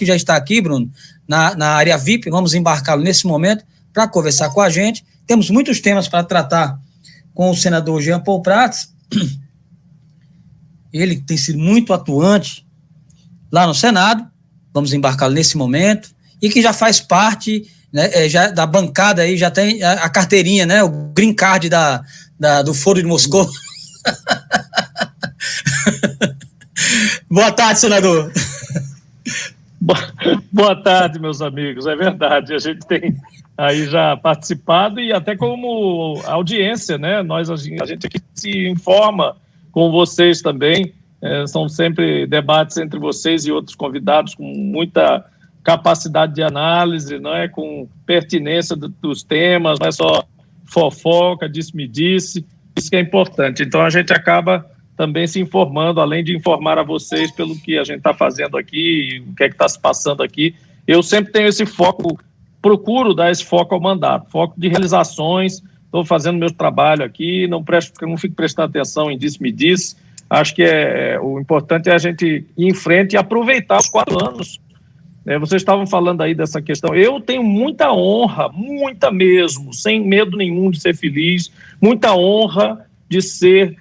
que já está aqui, Bruno, na área VIP, vamos embarcá-lo nesse momento para conversar com a gente. Temos muitos temas para tratar com o senador Jean Paul Prats. Ele tem sido muito atuante lá no Senado, vamos embarcá-lo nesse momento, e que já faz parte, né, já da bancada aí, já tem a carteirinha, né, o green card do Foro de Moscou. Boa tarde, senador. Boa tarde, meus amigos. É verdade, a gente tem aí já participado e até como audiência, né? A gente aqui se informa com vocês também. São sempre debates entre vocês e outros convidados com muita capacidade de análise, não é? Com pertinência dos temas, não é só fofoca, disse-me-disse, isso que é importante. Então a gente acaba também se informando, além de informar a vocês pelo que a gente está fazendo aqui, o que é que está se passando aqui. Eu sempre tenho esse foco, procuro dar esse foco ao mandato, foco de realizações. Estou fazendo meu trabalho aqui, não fico prestando atenção em disse-me-disse. Acho que o importante é a gente ir em frente e aproveitar os 4 anos. Vocês estavam falando aí dessa questão. Eu tenho muita honra, muita mesmo, sem medo nenhum de ser feliz, muita honra de ser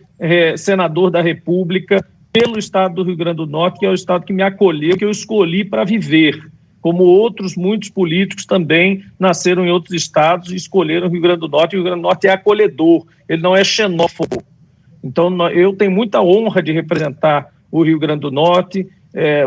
senador da República pelo estado do Rio Grande do Norte, que é o estado que me acolheu, que eu escolhi para viver, como outros, muitos políticos também nasceram em outros estados e escolheram o Rio Grande do Norte, e o Rio Grande do Norte é acolhedor, ele não é xenófobo. Então, eu tenho muita honra de representar o Rio Grande do Norte,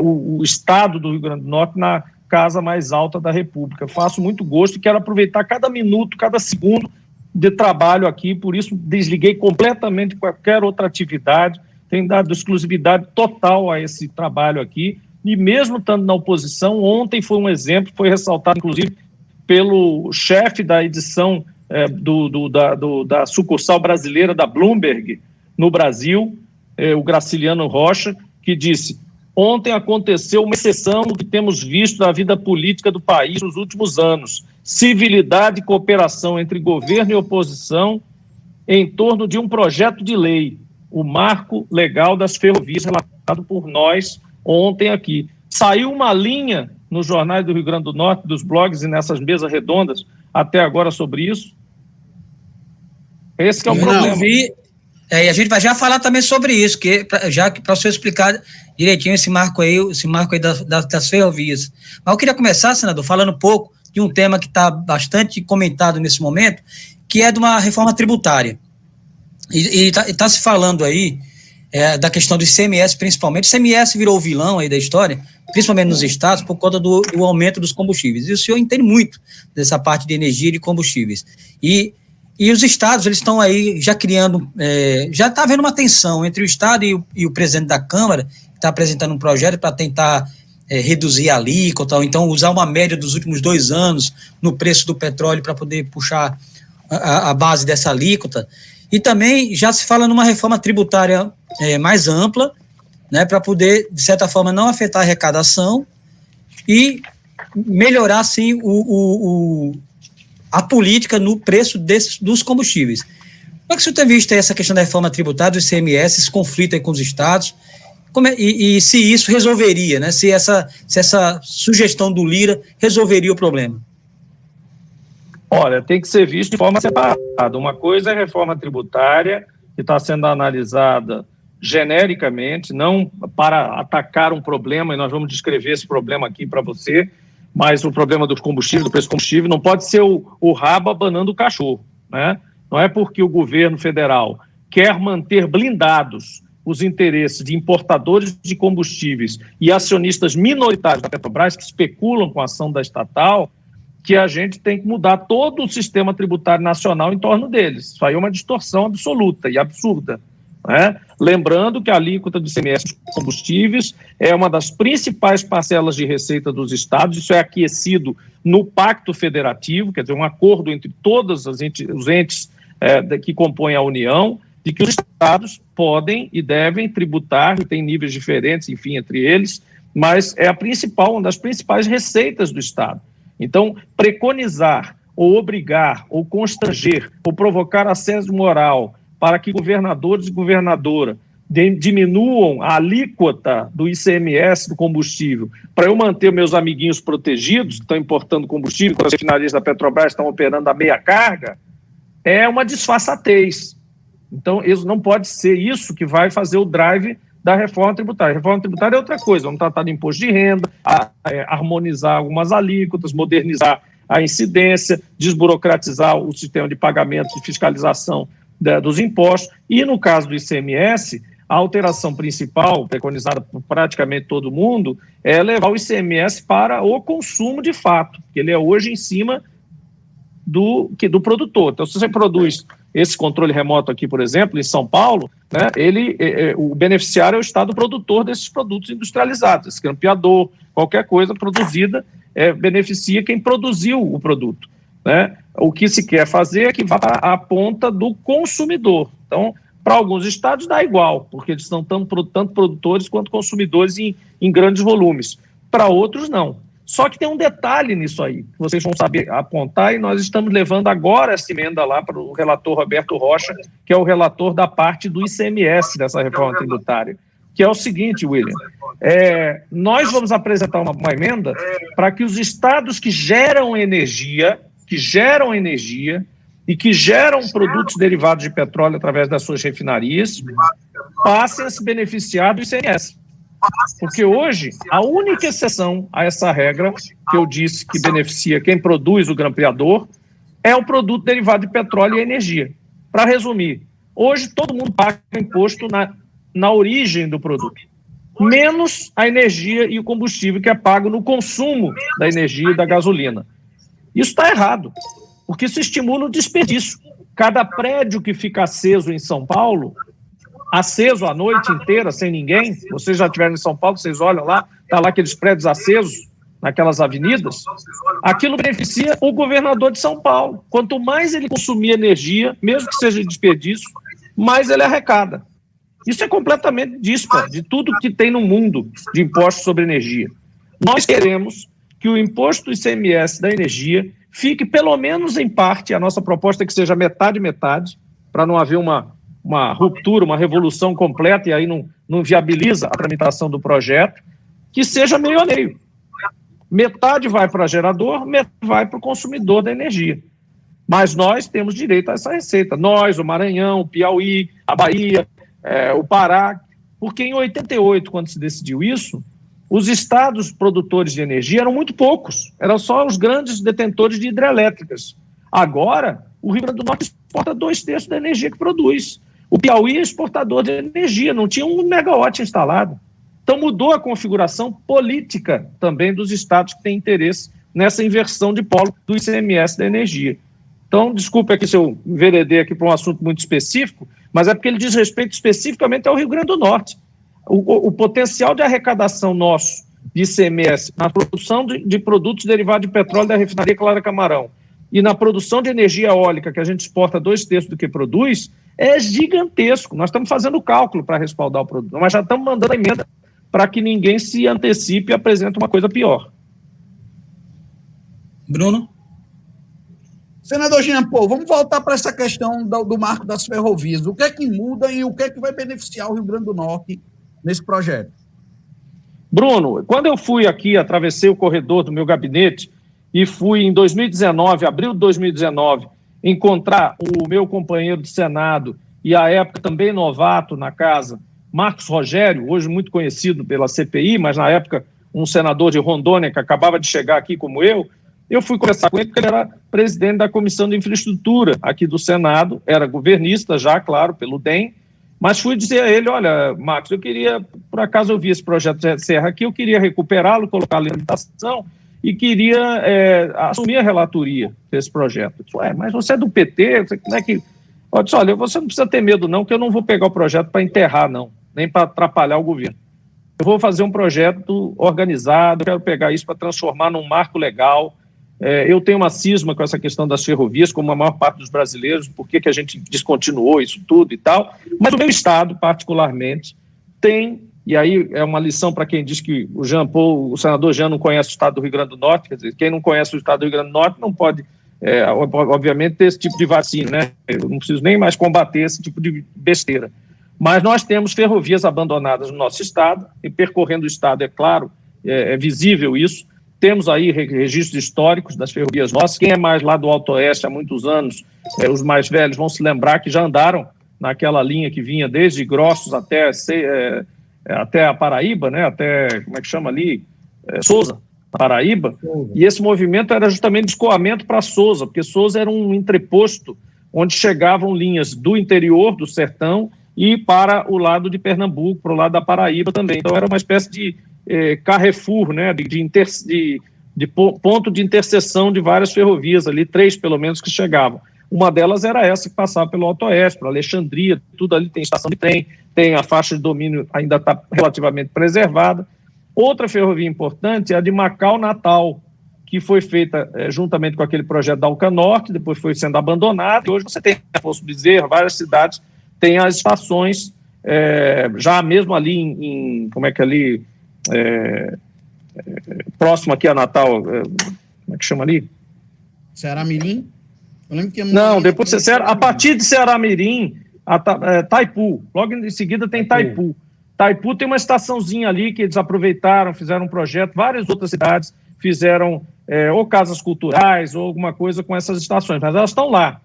o estado do Rio Grande do Norte, na casa mais alta da República. Faço muito gosto e quero aproveitar cada minuto, cada segundo de trabalho aqui, por isso desliguei completamente qualquer outra atividade, tenho dado exclusividade total a esse trabalho aqui, e mesmo estando na oposição, ontem foi um exemplo, foi ressaltado inclusive pelo chefe da edição da sucursal brasileira da Bloomberg no Brasil, o Graciliano Rocha, que disse: ontem aconteceu uma exceção do que temos visto na vida política do país nos últimos anos. Civilidade e cooperação entre governo e oposição em torno de um projeto de lei, o Marco Legal das Ferrovias, relatado por nós ontem aqui. Saiu uma linha nos jornais do Rio Grande do Norte, dos blogs e nessas mesas redondas, até agora sobre isso? Esse que é o problema. E a gente vai já falar também sobre isso, para você explicar direitinho esse marco aí das ferrovias. Mas eu queria começar, senador, falando um pouco de um tema que está bastante comentado nesse momento, que é de uma reforma tributária. E está se falando aí da questão do ICMS, principalmente. O ICMS virou o vilão aí da história, principalmente nos estados, por conta do aumento dos combustíveis. E o senhor entende muito dessa parte de energia e de combustíveis. E os estados, eles estão aí já criando, já está havendo uma tensão entre o estado e o presidente da Câmara, que está apresentando um projeto para tentar reduzir a alíquota, ou então usar uma média dos últimos 2 anos no preço do petróleo para poder puxar a base dessa alíquota. E também já se fala numa reforma tributária mais ampla, né, para poder, de certa forma, não afetar a arrecadação e melhorar, sim, a política no preço dos combustíveis. Como é que o senhor tem visto essa questão da reforma tributária, do ICMS, esse conflito aí com os estados, e se isso resolveria, né? Se essa sugestão do Lira resolveria o problema? Olha, tem que ser visto de forma separada. Uma coisa é a reforma tributária, que está sendo analisada genericamente, não para atacar um problema, e nós vamos descrever esse problema aqui para você, mas o problema do combustível, do preço do combustível, não pode ser o rabo abanando o cachorro, né? Não é porque o governo federal quer manter blindados os interesses de importadores de combustíveis e acionistas minoritários da Petrobras que especulam com a ação da estatal, que a gente tem que mudar todo o sistema tributário nacional em torno deles. Isso aí é uma distorção absoluta e absurda, né? Lembrando que a alíquota do ICMS dos combustíveis é uma das principais parcelas de receita dos estados, isso é aquecido no Pacto Federativo, quer dizer, um acordo entre todos os entes que compõem a União, de que os estados podem e devem tributar, e tem níveis diferentes, enfim, entre eles, mas é uma das principais receitas do estado. Então, preconizar, ou obrigar, ou constranger, ou provocar assédio moral para que governadores e governadora diminuam a alíquota do ICMS do combustível para eu manter meus amiguinhos protegidos, que estão importando combustível, quando as refinarias da Petrobras estão operando a meia carga, é uma disfarçatez. Então, isso não pode ser isso que vai fazer o drive da reforma tributária. A reforma tributária é outra coisa, vamos tratar de imposto de renda, harmonizar algumas alíquotas, modernizar a incidência, desburocratizar o sistema de pagamento e fiscalização dos impostos. E, no caso do ICMS, a alteração principal, preconizada por praticamente todo mundo, é levar o ICMS para o consumo de fato, que ele é hoje em cima do produtor. Então, se você produz esse controle remoto aqui, por exemplo, em São Paulo, né, o beneficiário é o estado produtor desses produtos industrializados, esse grampeador, qualquer coisa produzida, beneficia quem produziu o produto, né? O que se quer fazer é que vá à ponta do consumidor. Então, para alguns estados dá igual, porque eles são tanto produtores quanto consumidores em grandes volumes. Para outros, não. Só que tem um detalhe nisso aí, que vocês vão saber apontar, e nós estamos levando agora essa emenda lá para o relator Roberto Rocha, que é o relator da parte do ICMS dessa reforma tributária, que é o seguinte, William, nós vamos apresentar uma emenda para que os estados que geram energia e que geram produtos derivados de petróleo através das suas refinarias passem a se beneficiar do ICMS. Porque hoje, a única exceção a essa regra, que eu disse que beneficia quem produz o grampeador, é o produto derivado de petróleo e energia. Para resumir, hoje todo mundo paga imposto na origem do produto, menos a energia e o combustível que é pago no consumo da energia e da gasolina. Isso está errado, porque isso estimula o desperdício. Cada prédio que fica aceso em São Paulo, aceso a noite inteira, sem ninguém, vocês já estiveram em São Paulo, vocês olham lá, está lá aqueles prédios acesos, naquelas avenidas, aquilo beneficia o governador de São Paulo. Quanto mais ele consumir energia, mesmo que seja desperdício, mais ele arrecada. Isso é completamente disparo de tudo que tem no mundo de impostos sobre energia. Nós queremos que o imposto do ICMS da energia fique, pelo menos em parte, a nossa proposta é que seja metade, para não haver uma ruptura, uma revolução completa, e aí não viabiliza a tramitação do projeto, que seja meio a meio. Metade vai para gerador, metade vai para o consumidor da energia. Mas nós temos direito a essa receita. Nós, o Maranhão, o Piauí, a Bahia, o Pará, porque em 88, quando se decidiu isso, os estados produtores de energia eram muito poucos, eram só os grandes detentores de hidrelétricas. Agora, o Rio Grande do Norte exporta 2/3 da energia que produz. O Piauí é exportador de energia, não tinha 1 megawatt instalado. Então mudou a configuração política também dos estados que têm interesse nessa inversão de polo do ICMS da energia. Então, desculpe aqui se eu enveredei aqui para um assunto muito específico, mas é porque ele diz respeito especificamente ao Rio Grande do Norte. O potencial de arrecadação nosso de ICMS na produção de produtos derivados de petróleo da refinaria Clara Camarão e na produção de energia eólica, que a gente exporta 2/3 do que produz, é gigantesco. Nós estamos fazendo o cálculo para respaldar o produto, mas já estamos mandando a emenda para que ninguém se antecipe e apresente uma coisa pior. Bruno? Senador Jean Paul, vamos voltar para essa questão do marco das ferrovias. O que é que muda e o que é que vai beneficiar o Rio Grande do Norte nesse projeto? Bruno, quando eu fui aqui, atravessei o corredor do meu gabinete e fui em 2019, abril de 2019, encontrar o meu companheiro de Senado e, à época, também novato na casa, Marcos Rogério, hoje muito conhecido pela CPI, mas, na época, um senador de Rondônia que acabava de chegar aqui como eu fui conversar com ele porque ele era presidente da Comissão de Infraestrutura aqui do Senado, era governista já, claro, pelo DEM, mas fui dizer a ele, olha, Marcos, eu queria, por acaso eu vi esse projeto de Serra aqui, eu queria recuperá-lo, colocá-lo em limitação e queria assumir a relatoria desse projeto. Eu disse, mas você é do PT, você, como é que... Eu disse, olha, você não precisa ter medo não, que eu não vou pegar o projeto para enterrar não, nem para atrapalhar o governo. Eu vou fazer um projeto organizado, quero pegar isso para transformar num marco legal. Eu tenho uma cisma com essa questão das ferrovias, como a maior parte dos brasileiros, por que a gente descontinuou isso tudo e tal, mas o meu estado, particularmente, tem, e aí é uma lição para quem diz que o Jean Paul, o senador Jean não conhece o estado do Rio Grande do Norte, quer dizer, quem não conhece o estado do Rio Grande do Norte não pode, obviamente, ter esse tipo de vacina, né? Eu não preciso nem mais combater esse tipo de besteira. Mas nós temos ferrovias abandonadas no nosso estado, e percorrendo o estado, é claro, é visível isso. Temos aí registros históricos das ferrovias nossas. Quem é mais lá do Alto Oeste há muitos anos, os mais velhos vão se lembrar que já andaram naquela linha que vinha desde Grossos até a Paraíba, né? Até, como é que chama ali? Sousa, Paraíba. E esse movimento era justamente de escoamento para Sousa, porque Sousa era um entreposto onde chegavam linhas do interior, do sertão, e para o lado de Pernambuco, para o lado da Paraíba também. Então era uma espécie de Carrefour, né? de ponto de interseção de várias ferrovias ali, 3 pelo menos que chegavam. Uma delas era essa que passava pelo Alto Oeste, para Alexandria, tudo ali tem estação de trem, tem a faixa de domínio, ainda está relativamente preservada. Outra ferrovia importante é a de Macau-Natal, que foi feita juntamente com aquele projeto da Alca Norte, depois foi sendo abandonada, e hoje você tem Afonso Bezerra, várias cidades têm as estações, já mesmo ali como é que ali, próximo aqui a Natal, como é que chama ali? Ceará-Mirim? Eu lembro que não, depois a partir de Ceará-Mirim, Taipu, logo em seguida tem Taipu. Taipu tem uma estaçãozinha ali que eles aproveitaram, fizeram um projeto, várias outras cidades fizeram ou casas culturais ou alguma coisa com essas estações, mas elas estão lá.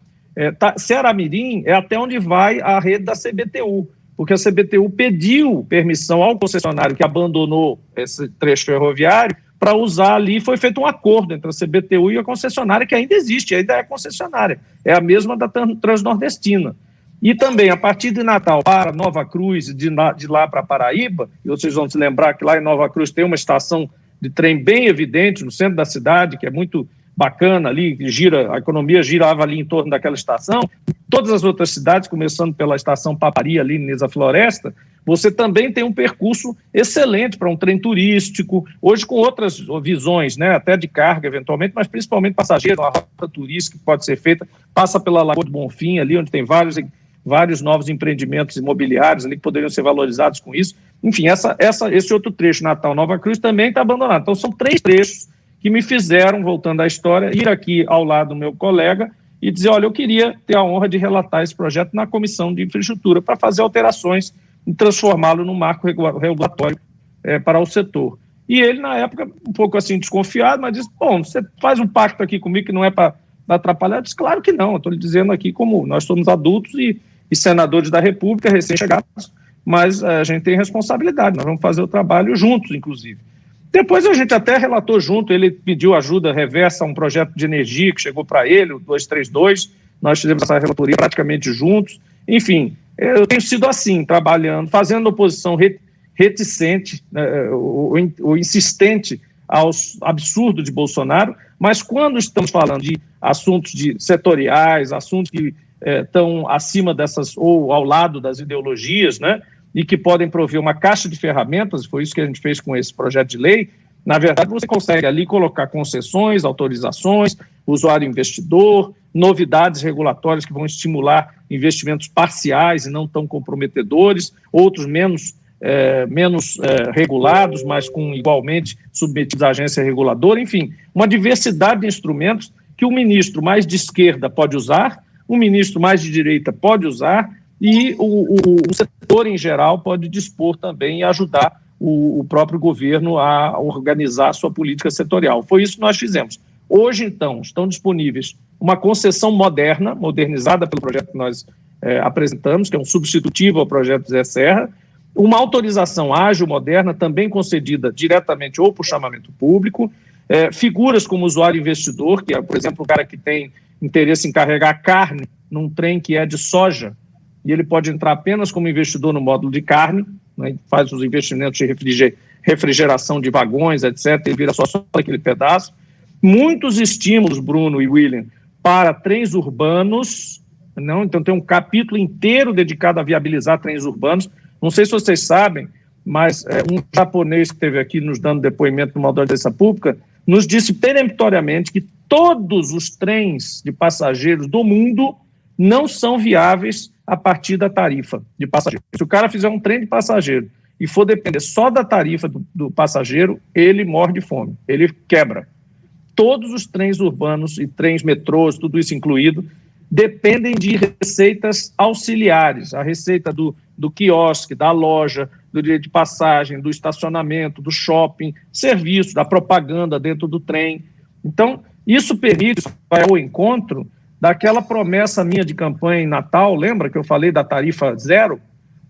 Ceará-Mirim é até onde vai a rede da CBTU, porque a CBTU pediu permissão ao concessionário que abandonou esse trecho ferroviário para usar ali. Foi feito um acordo entre a CBTU e a concessionária, que ainda existe, ainda é concessionária, é a mesma da Transnordestina. E também, a partir de Natal para Nova Cruz, de lá para Paraíba, e vocês vão se lembrar que lá em Nova Cruz tem uma estação de trem bem evidente no centro da cidade, que é muito bacana ali, a economia girava ali em torno daquela estação. Todas as outras cidades, começando pela estação Papari, ali em Nesa Floresta, você também tem um percurso excelente para um trem turístico, hoje com outras visões, né, até de carga eventualmente, mas principalmente passageiro, uma rota turística que pode ser feita, passa pela Lagoa do Bonfim, ali onde tem vários novos empreendimentos imobiliários ali que poderiam ser valorizados com isso. Enfim, esse outro trecho, Natal-Nova Cruz, também está abandonado. Então, são 3 trechos que me fizeram, voltando à história, ir aqui ao lado do meu colega e dizer, olha, eu queria ter a honra de relatar esse projeto na Comissão de Infraestrutura para fazer alterações e transformá-lo num marco regulatório para o setor. E ele, na época, um pouco assim desconfiado, mas disse, bom, você faz um pacto aqui comigo que não é para atrapalhar? Eu disse, claro que não, eu estou lhe dizendo aqui como nós somos adultos e senadores da República, recém-chegados, mas a gente tem responsabilidade, nós vamos fazer o trabalho juntos, inclusive. Depois a gente até relatou junto, ele pediu ajuda reversa a um projeto de energia que chegou para ele, o 232, nós fizemos essa relatoria praticamente juntos. Enfim, eu tenho sido assim, trabalhando, fazendo oposição reticente, ou insistente aos absurdos de Bolsonaro, mas quando estamos falando de assuntos setoriais, assuntos que estão acima dessas, ou ao lado das ideologias, né, e que podem prover uma caixa de ferramentas, foi isso que a gente fez com esse projeto de lei. Na verdade, você consegue ali colocar concessões, autorizações, usuário investidor, novidades regulatórias que vão estimular investimentos parciais e não tão comprometedores, outros menos regulados, mas igualmente submetidos à agência reguladora. Enfim, uma diversidade de instrumentos que o ministro mais de esquerda pode usar, o ministro mais de direita pode usar, e o setor em geral pode dispor também e ajudar o próprio governo a organizar a sua política setorial. Foi isso que nós fizemos. Hoje, então, estão disponíveis uma concessão modernizada pelo projeto que nós apresentamos, que é um substitutivo ao projeto Zé Serra, uma autorização ágil, moderna, também concedida diretamente ou por chamamento público, figuras como usuário investidor, que é, por exemplo, o cara que tem interesse em carregar carne num trem que é de soja, e ele pode entrar apenas como investidor no módulo de carne, né, faz os investimentos de refrigeração de vagões, etc., ele vira só aquele pedaço. Muitos estímulos, Bruno e William, para trens urbanos, não? Então tem um capítulo inteiro dedicado a viabilizar trens urbanos. Não sei se vocês sabem, mas um japonês que esteve aqui nos dando depoimento numa audiência pública nos disse peremptoriamente que todos os trens de passageiros do mundo não são viáveis a partir da tarifa de passageiro. Se o cara fizer um trem de passageiro e for depender só da tarifa do passageiro, ele morre de fome, ele quebra. Todos os trens urbanos e trens metrôs, tudo isso incluído, dependem de receitas auxiliares, a receita do do quiosque, da loja, do direito de passagem, do estacionamento, do shopping, serviço, da propaganda dentro do trem. Então, isso permite, vai ao encontro daquela promessa minha de campanha em Natal, lembra que eu falei da tarifa zero?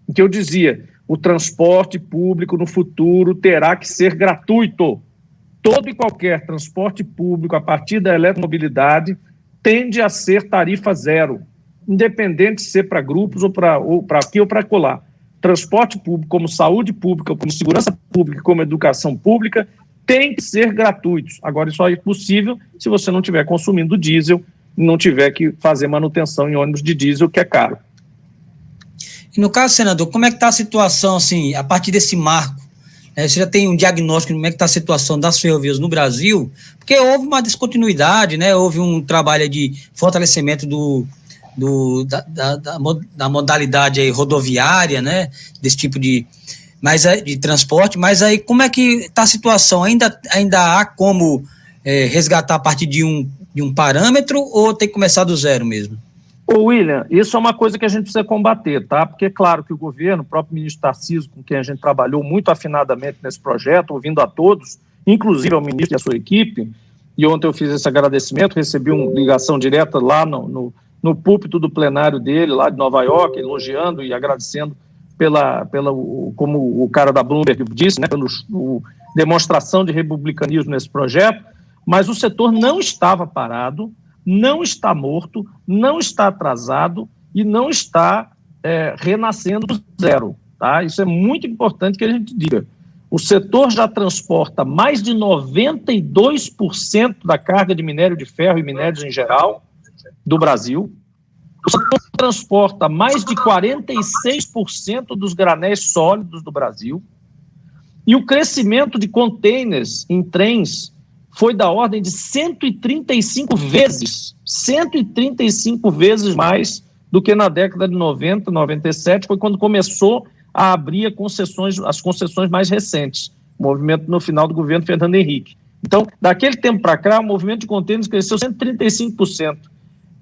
Em que eu dizia, o transporte público no futuro terá que ser gratuito. Todo e qualquer transporte público a partir da eletromobilidade tende a ser tarifa zero, independente de ser para grupos ou para aqui ou para colar. Transporte público, como saúde pública, como segurança pública, como educação pública, tem que ser gratuitos. Agora, isso é possível se você não estiver consumindo diesel, não tiver que fazer manutenção em ônibus de diesel, que é caro. E no caso, senador, como é que está a situação, assim, a partir desse marco? Você já tem um diagnóstico de como é que está a situação das ferrovias no Brasil? Porque houve uma descontinuidade, né? Houve um trabalho de fortalecimento da modalidade aí rodoviária, né? Desse tipo de transporte, mas aí como é que está a situação? Ainda há como resgatar a partir de um parâmetro ou tem que começar do zero mesmo? Ô William, isso é uma coisa que a gente precisa combater, tá? Porque é claro que o governo, o próprio ministro Tarcísio, com quem a gente trabalhou muito afinadamente nesse projeto, ouvindo a todos, inclusive ao ministro e a sua equipe, e ontem eu fiz esse agradecimento, recebi uma ligação direta lá no púlpito do plenário dele, lá de Nova York, elogiando e agradecendo como o cara da Bloomberg disse, né, pela demonstração de republicanismo nesse projeto, mas o setor não estava parado, não está morto, não está atrasado e não está renascendo do zero. Tá? Isso é muito importante que a gente diga. O setor já transporta mais de 92% da carga de minério de ferro e minérios em geral do Brasil. O setor transporta mais de 46% dos granéis sólidos do Brasil. E o crescimento de containers em trens foi da ordem de 135 vezes mais do que na década de 90, 97, foi quando começou a abrir as concessões mais recentes, o movimento no final do governo Fernando Henrique. Então, daquele tempo para cá, o movimento de contêineres cresceu 135%.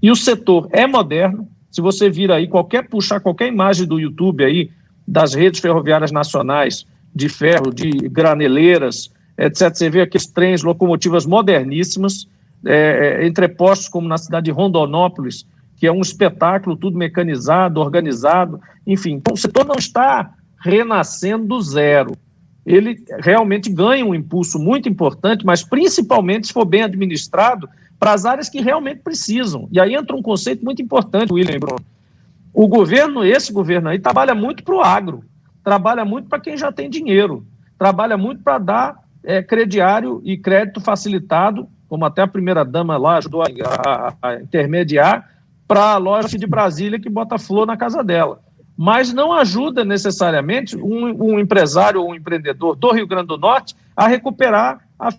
E o setor é moderno. Se você vir aí, puxar qualquer imagem do YouTube aí, das redes ferroviárias nacionais, de ferro, de graneleiras, etc., você vê aqueles trens, locomotivas moderníssimas, entrepostos como na cidade de Rondonópolis, que é um espetáculo, tudo mecanizado, organizado, enfim. Então, o setor não está renascendo do zero. Ele realmente ganha um impulso muito importante, mas principalmente se for bem administrado para as áreas que realmente precisam. E aí entra um conceito muito importante, William e Bruno. Esse governo aí, trabalha muito para o agro, trabalha muito para quem já tem dinheiro, trabalha muito para dar crediário e crédito facilitado, como até a primeira-dama lá ajudou a intermediar, para a loja de Brasília que bota flor na casa dela. Mas não ajuda necessariamente um empresário ou um empreendedor do Rio Grande do Norte a recuperar a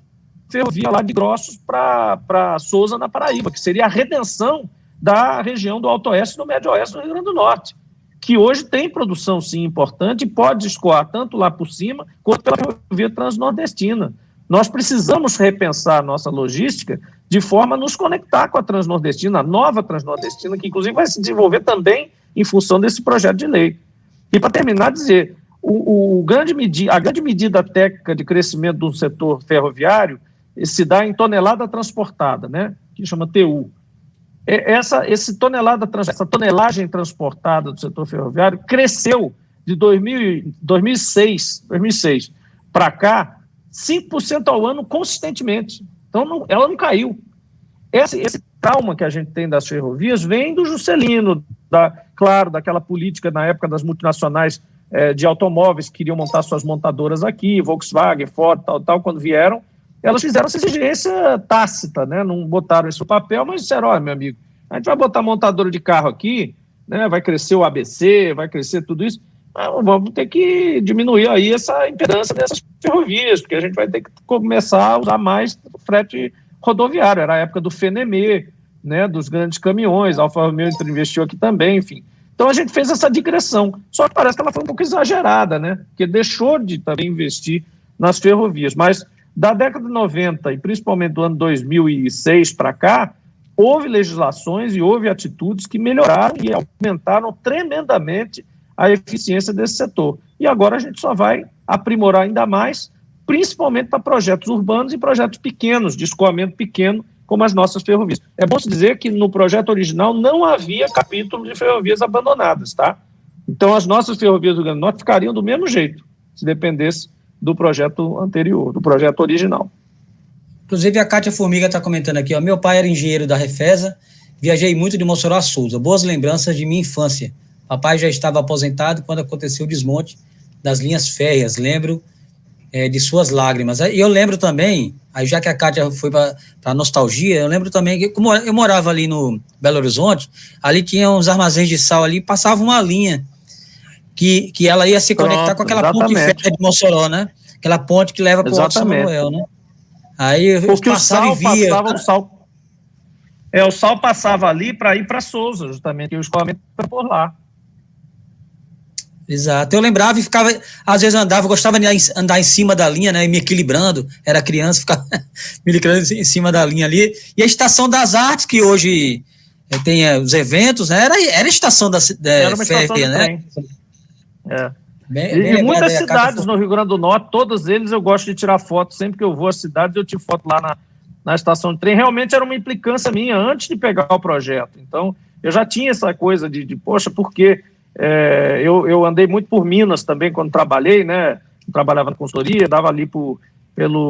ferrovia lá de Grossos para Sousa, na Paraíba, que seria a redenção da região do Alto Oeste e do Médio Oeste do Rio Grande do Norte, que hoje tem produção, sim, importante e pode escoar tanto lá por cima quanto pela ferrovia transnordestina. Nós precisamos repensar a nossa logística de forma a nos conectar com a transnordestina, a nova transnordestina, que inclusive vai se desenvolver também em função desse projeto de lei. E para terminar, dizer, a grande medida técnica de crescimento do setor ferroviário se dá em tonelada transportada, né, que chama TU. Essa tonelagem transportada do setor ferroviário cresceu de 2006 para cá 5% ao ano consistentemente. Então, ela não caiu. Esse trauma que a gente tem das ferrovias vem do Juscelino, daquela política na época das multinacionais de automóveis que queriam montar suas montadoras aqui, Volkswagen, Ford, tal, quando vieram, elas fizeram essa exigência tácita, né? Não botaram isso no papel, mas disseram, olha, meu amigo, a gente vai botar montadora de carro aqui, né? Vai crescer o ABC, vai crescer tudo isso, vamos ter que diminuir aí essa impedância dessas ferrovias, porque a gente vai ter que começar a usar mais frete rodoviário. Era a época do FENEME, né? Dos grandes caminhões, a Alfa Romeo investiu aqui também, enfim. Então a gente fez essa digressão, só que parece que ela foi um pouco exagerada, né? Porque deixou de também investir nas ferrovias, mas da década de 90 e principalmente do ano 2006 para cá, houve legislações e houve atitudes que melhoraram e aumentaram tremendamente a eficiência desse setor. E agora a gente só vai aprimorar ainda mais, principalmente para projetos urbanos e projetos pequenos, de escoamento pequeno, como as nossas ferrovias. É bom se dizer que no projeto original não havia capítulo de ferrovias abandonadas, tá? Então as nossas ferrovias do Rio Grande do Norte ficariam do mesmo jeito, se dependesse do projeto anterior, do projeto original. Inclusive a Cátia Formiga está comentando aqui, ó, meu pai era engenheiro da Refesa, viajei muito de Mossoró a Souza, boas lembranças de minha infância. Papai já estava aposentado quando aconteceu o desmonte das linhas férreas, lembro de suas lágrimas. E eu lembro também, aí já que a Cátia foi para a nostalgia, eu lembro também que, como eu morava ali no Belo Horizonte, ali tinha uns armazéns de sal ali, passava uma linha que ela ia se conectar com aquela ponte de ferro de Mossoró, né? Aquela ponte que leva para o Alto São Manuel, né? Aí eu porque passava o sal passava ali para ir para Souza, justamente, e o escoamento era por lá. Exato, eu lembrava e ficava, às vezes andava, eu gostava de andar em cima da linha, né, me equilibrando, era criança, ficava me equilibrando em cima da linha ali, e a Estação das Artes, que hoje tem os eventos, né, era a estação da era uma estação de trem. E muitas cidades no Rio Grande do Norte, todos eles eu gosto de tirar foto, sempre que eu vou às cidades eu tiro foto lá na estação de trem, realmente era uma implicância minha antes de pegar o projeto, então eu já tinha essa coisa de poxa, por quê? Eu andei muito por Minas também quando trabalhei, né? Trabalhava na consultoria, dava ali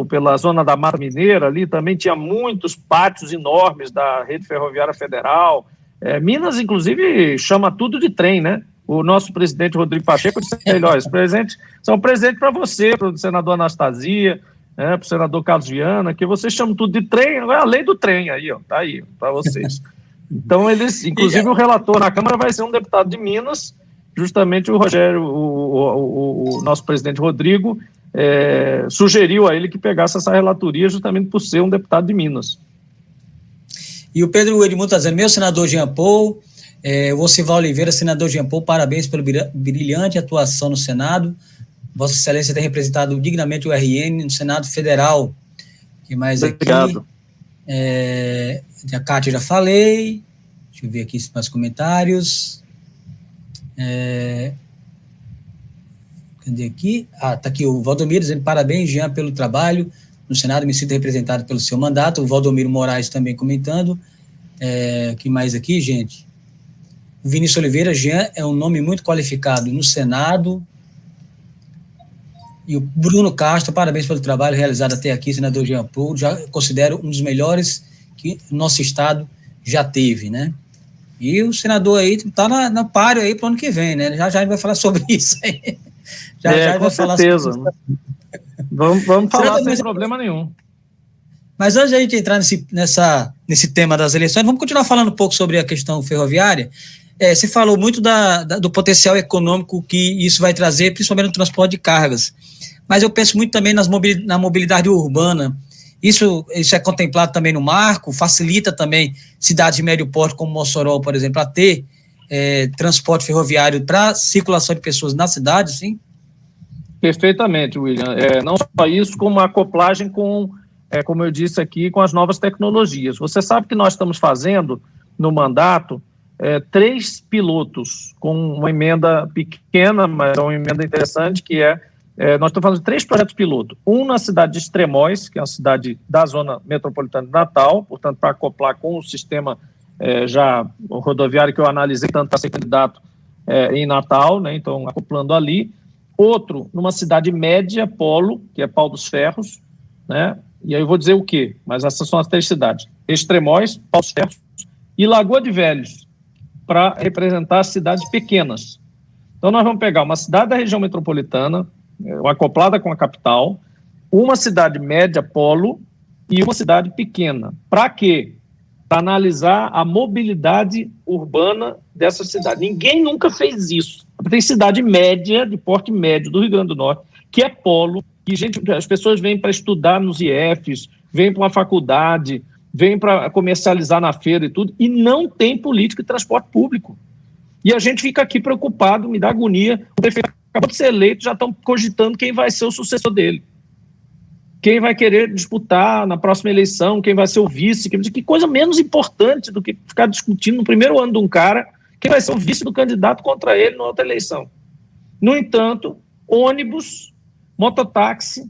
pela zona da Mata Mineira, ali também tinha muitos pátios enormes da Rede Ferroviária Federal. Minas, inclusive, chama tudo de trem, né? O nosso presidente Rodrigo Pacheco disse: esses presentes são presentes para você, para o senador Anastasia, para o senador Carlos Viana, que vocês chamam tudo de trem, é a lei do trem aí, ó, tá aí, para vocês. Então, eles, inclusive o relator na Câmara vai ser um deputado de Minas, justamente o Rogério, o nosso presidente Rodrigo, sugeriu a ele que pegasse essa relatoria justamente por ser um deputado de Minas. E o Pedro Edmundo está dizendo, meu senador Jean Paul, o Ocival Oliveira, senador Jean Paul, parabéns pela brilhante atuação no Senado, Vossa Excelência tem representado dignamente o RN no Senado Federal. Que mais Obrigado. Aqui? A Cátia já falei. Deixa eu ver aqui mais comentários. Cadê aqui? Tá aqui o Valdomiro dizendo parabéns, Jean, pelo trabalho. No Senado me sinto representado pelo seu mandato. O Valdomiro Moraes também comentando. Que mais aqui, gente? O Vinícius Oliveira, Jean é um nome muito qualificado no Senado. E o Bruno Castro, parabéns pelo trabalho realizado até aqui, senador Jean Paul, já considero um dos melhores que o nosso estado já teve, né? E o senador aí está no páreo aí para o ano que vem, né? Já a gente vai falar sobre isso aí. Já com vai certeza. Falar sobre isso. Vamos falar sem problema nenhum. Mas antes de a gente entrar nesse tema das eleições, vamos continuar falando um pouco sobre a questão ferroviária. Você falou muito do potencial econômico que isso vai trazer, principalmente no transporte de cargas. Mas eu penso muito também na mobilidade urbana. Isso é contemplado também no marco, facilita também cidades de médio porte, como Mossoró, por exemplo, a ter transporte ferroviário para circulação de pessoas na cidade, sim? Perfeitamente, William. Não só isso, como a acoplagem com, como eu disse aqui, com as novas tecnologias. Você sabe que nós estamos fazendo, no mandato, 3 pilotos, com uma emenda pequena, mas é uma emenda interessante, que nós estamos fazendo 3 projetos piloto. Um na cidade de Extremóis, que é uma cidade da zona metropolitana de Natal, portanto, para acoplar com o sistema o rodoviário que eu analisei, tanto para ser candidato em Natal, né, então acoplando ali. Outro numa cidade média, polo, que é Pau dos Ferros, né, e aí eu vou dizer o quê? Mas essas são as 3 cidades. Extremóis, Pau dos Ferros e Lagoa de Velhos, para representar cidades pequenas. Então, nós vamos pegar uma cidade da região metropolitana, acoplada com a capital, uma cidade média, polo, e uma cidade pequena. Para quê? Para analisar a mobilidade urbana dessa cidade. Ninguém nunca fez isso. Tem cidade média, de porte médio do Rio Grande do Norte, que é polo, que as pessoas vêm para estudar nos IFs, vêm para uma faculdade, vêm para comercializar na feira e tudo, e não tem política de transporte público. E a gente fica aqui preocupado, me dá agonia, o prefeito acabou de ser eleito, já estão cogitando quem vai ser o sucessor dele. Quem vai querer disputar na próxima eleição, quem vai ser o vice, que coisa menos importante do que ficar discutindo no primeiro ano de um cara quem vai ser o vice do candidato contra ele na outra eleição. No entanto, ônibus, mototáxi,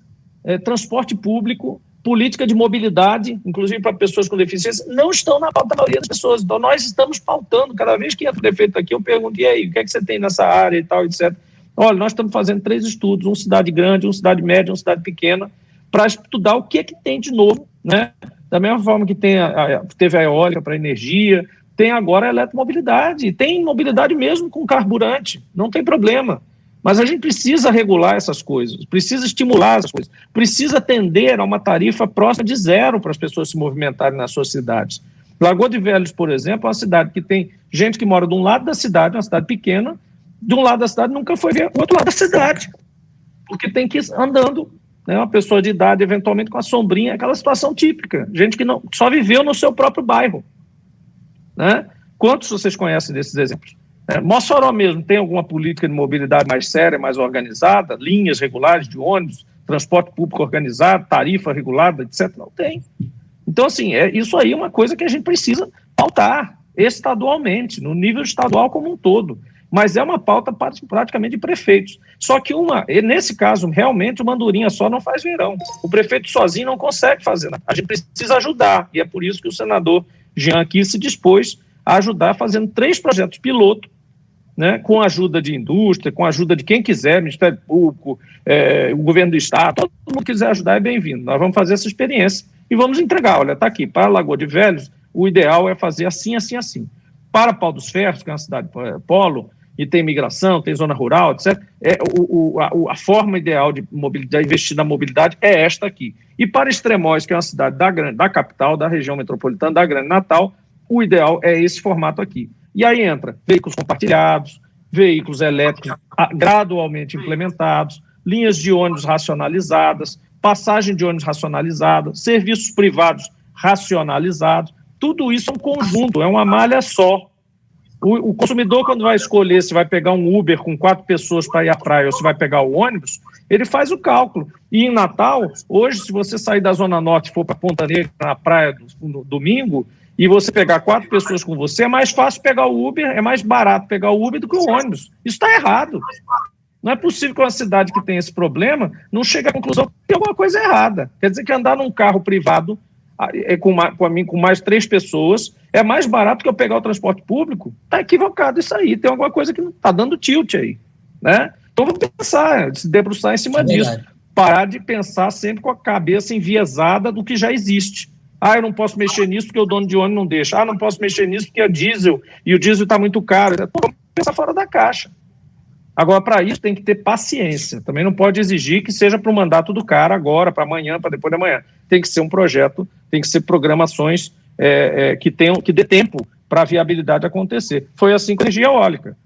transporte público, política de mobilidade, inclusive para pessoas com deficiência, não estão na pauta da maioria das pessoas. Então, nós estamos pautando. Cada vez que entra o prefeito aqui, eu pergunto, e aí, o que é que você tem nessa área e tal, etc. Olha, nós estamos fazendo 3 estudos, uma cidade grande, uma cidade média, uma cidade pequena, para estudar o que é que tem de novo, né? Da mesma forma que teve a eólica para energia, tem agora a eletromobilidade, tem mobilidade mesmo com carburante, não tem problema. Mas a gente precisa regular essas coisas, precisa estimular essas coisas, precisa atender a uma tarifa próxima de zero para as pessoas se movimentarem nas suas cidades. Lagoa de Velhos, por exemplo, é uma cidade que tem gente que mora de um lado da cidade, uma cidade pequena, de um lado da cidade nunca foi ver o outro lado da cidade, porque tem que ir andando, né, uma pessoa de idade, eventualmente com a sombrinha, aquela situação típica, gente que não, só viveu no seu próprio bairro. Né? Quantos vocês conhecem desses exemplos? Mossoró mesmo tem alguma política de mobilidade mais séria, mais organizada, linhas regulares de ônibus, transporte público organizado, tarifa regulada, etc. Não tem. Então, assim, isso aí é uma coisa que a gente precisa pautar estadualmente, no nível estadual como um todo. Mas é uma pauta praticamente de prefeitos. Só que nesse caso, realmente, uma andorinha só não faz verão. O prefeito sozinho não consegue fazer nada. A gente precisa ajudar, e é por isso que o senador Jean aqui se dispôs a ajudar fazendo 3 projetos piloto, né, com a ajuda de indústria, com a ajuda de quem quiser, Ministério Público, o governo do Estado, todo mundo que quiser ajudar é bem-vindo. Nós vamos fazer essa experiência e vamos entregar. Olha, está aqui, para a Lagoa de Velhos, o ideal é fazer assim, assim, assim. Para Pau dos Ferros, que é uma cidade polo, e tem migração, tem zona rural, etc., a forma ideal de investir na mobilidade é esta aqui. E para Extremóis, que é uma cidade da capital, da região metropolitana, da Grande Natal, o ideal é esse formato aqui. E aí entra veículos compartilhados, veículos elétricos gradualmente implementados, linhas de ônibus racionalizadas, passagem de ônibus racionalizada, serviços privados racionalizados, tudo isso é um conjunto, é uma malha só. O consumidor, quando vai escolher se vai pegar um Uber com 4 pessoas para ir à praia ou se vai pegar o ônibus, ele faz o cálculo. E em Natal, hoje, se você sair da Zona Norte e for para Ponta Negra, na praia no domingo, e você pegar 4 pessoas com você, é mais fácil pegar o Uber, é mais barato pegar o Uber do que o ônibus. Isso está errado. Não é possível que uma cidade que tem esse problema não chegue à conclusão que tem alguma coisa errada. Quer dizer que andar num carro privado com mais 3 pessoas é mais barato que eu pegar o transporte público? Está equivocado isso aí. Tem alguma coisa que não está dando tilt aí. Né? Então vamos pensar, se debruçar em cima disso. Parar de pensar sempre com a cabeça enviesada do que já existe. Eu não posso mexer nisso porque o dono de ônibus não deixa. Não posso mexer nisso porque é diesel e o diesel está muito caro. Vamos pensar fora da caixa. Agora, para isso, tem que ter paciência. Também não pode exigir que seja para o mandato do cara agora, para amanhã, para depois de amanhã. Tem que ser um projeto, tem que ser programações que dê tempo para a viabilidade acontecer. Foi assim com a energia eólica.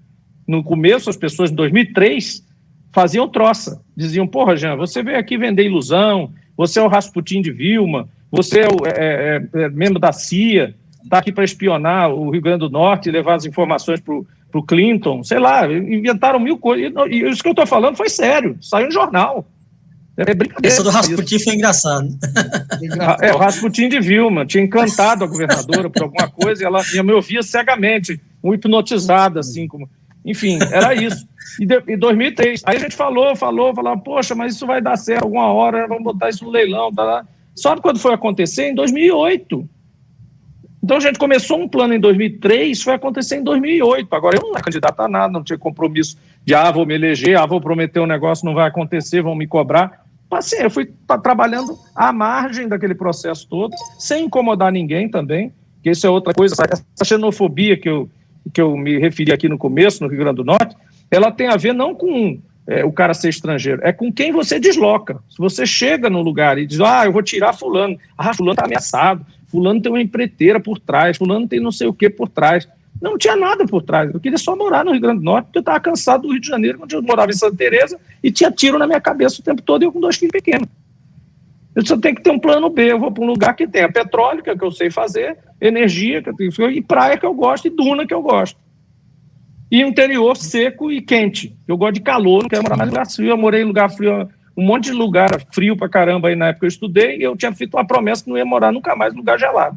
No começo, as pessoas, em 2003, faziam troça. Diziam, porra, Jean, você veio aqui vender ilusão, você é o Rasputin de Vilma, você é membro da CIA, está aqui para espionar o Rio Grande do Norte e levar as informações para o Clinton, sei lá, inventaram 1000 coisas. E isso que eu estou falando foi sério, saiu no jornal. Essa do Rasputin foi engraçado. O Rasputin de Vilma tinha encantado a governadora por alguma coisa e ela me ouvia cegamente, hipnotizada, assim, como... Enfim, era isso. E em 2003, aí a gente falou, poxa, mas isso vai dar certo alguma hora, vamos botar isso no leilão, tá lá. Sabe quando foi acontecer? Em 2008. Então a gente começou um plano em 2003, foi acontecer em 2008. Agora eu não era candidato a nada, não tinha compromisso de vou me eleger, vou prometer um negócio, não vai acontecer, vão me cobrar. Mas assim, eu fui trabalhando à margem daquele processo todo, sem incomodar ninguém também, que isso é outra coisa, essa xenofobia que eu me referi aqui no começo, no Rio Grande do Norte, ela tem a ver não com o cara ser estrangeiro, é com quem você desloca. Se você chega no lugar e diz, eu vou tirar fulano, fulano está ameaçado, fulano tem uma empreiteira por trás, fulano tem não sei o que por trás. Não tinha nada por trás, eu queria só morar no Rio Grande do Norte, porque eu estava cansado do Rio de Janeiro, quando eu morava em Santa Teresa, e tinha tiro na minha cabeça o tempo todo, e eu com 2 filhos pequenos. Eu só tenho que ter um plano B, eu vou para um lugar que tenha petróleo, que é o que eu sei fazer, energia, e praia que eu gosto, e duna que eu gosto. E interior seco e quente. Eu gosto de calor, não quero morar mais em lugar frio. Eu morei em lugar frio, um monte de lugar frio pra caramba aí na época que eu estudei, e eu tinha feito uma promessa que não ia morar nunca mais em lugar gelado.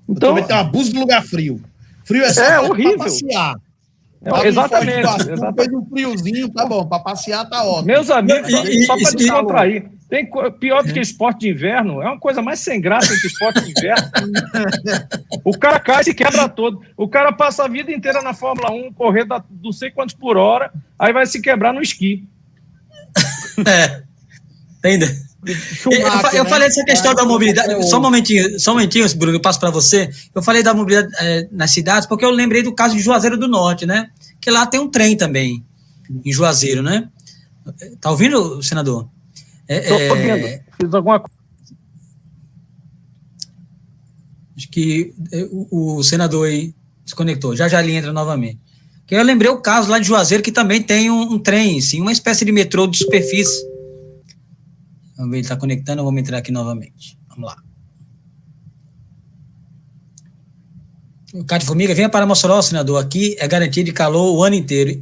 Então, também tem um abuso do lugar frio. Frio é só horrível. Pra passear. Exatamente. Fez um friozinho, tá bom, para passear tá ótimo. Meus amigos, só para descontrair, pior do que esporte de inverno, é uma coisa mais sem graça que esporte de inverno. O cara cai e se quebra todo. O cara passa a vida inteira na Fórmula 1, correr não sei quantos por hora, aí vai se quebrar no esqui. Entendeu? Eu falei dessa questão da mobilidade. Só um momentinho, Bruno, eu passo para você. Eu falei da mobilidade nas cidades, porque eu lembrei do caso de Juazeiro do Norte, né? Que lá tem um trem também, em Juazeiro, né? Tá ouvindo, senador? Estou ouvindo. Fiz alguma coisa. Acho que o senador aí desconectou. Já ele entra novamente. Que eu lembrei o caso lá de Juazeiro, que também tem um trem, sim, uma espécie de metrô de superfície. Vamos ver, ele está conectando, vamos entrar aqui novamente. Vamos lá. O Cátia Formiga, venha para Mossoró, senador. Aqui é garantia de calor o ano inteiro.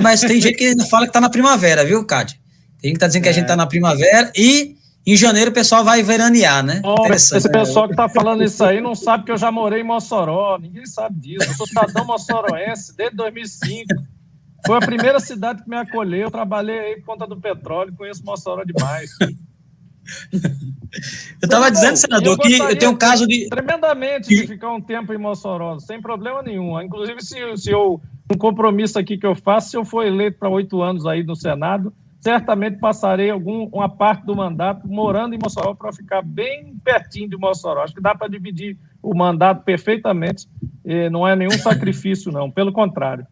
Mas tem gente que ainda fala que está na primavera, viu, Cátia? Tem gente que está dizendo que a gente está na primavera e em janeiro o pessoal vai veranear, né? Esse pessoal que está falando isso aí não sabe que eu já morei em Mossoró. Ninguém sabe disso. Eu sou cidadão mossoroense desde 2005. Foi a primeira cidade que me acolheu. Eu trabalhei aí por conta do petróleo. Conheço Mossoró demais. Eu estava dizendo, senador, que eu tenho um caso de... Tremendamente de ficar um tempo em Mossoró, sem problema nenhum. Inclusive, se eu um compromisso aqui que eu faço, se eu for eleito para 8 anos aí no Senado, certamente passarei uma parte do mandato morando em Mossoró para ficar bem pertinho de Mossoró. Acho que dá para dividir o mandato perfeitamente. E não é nenhum sacrifício, não. Pelo contrário.